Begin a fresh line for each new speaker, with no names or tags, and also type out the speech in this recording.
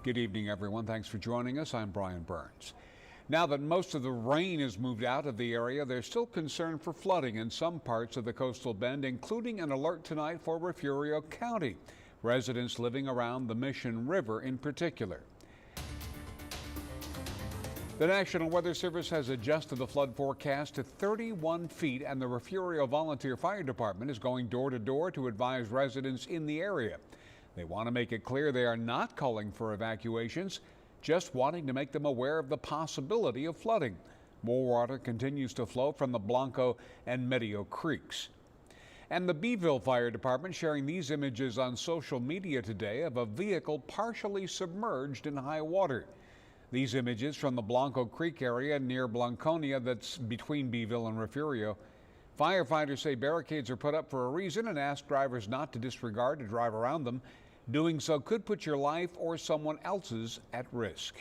Good evening, everyone. Thanks for joining us. I'm Brian Burns. Now that most of the rain has moved out of the area, there's still concern for flooding in some parts of the coastal bend, including an alert tonight for Refugio County, residents living around the Mission River in particular. The National Weather Service has adjusted the flood forecast to 31 feet, and the Refugio Volunteer Fire Department is going door to door to advise residents in the area. They want to make it clear they are not calling for evacuations, just wanting to make them aware of the possibility of flooding. More water continues to flow from the Blanco and Medio creeks. And the Beeville Fire Department sharing these images on social media today of a vehicle partially submerged in high water. These images from the Blanco Creek area near Blanconia, that's between Beeville and Refugio. Firefighters say barricades are put up for a reason and ask drivers not to disregard to drive around them. Doing so could put your life or someone else's at risk.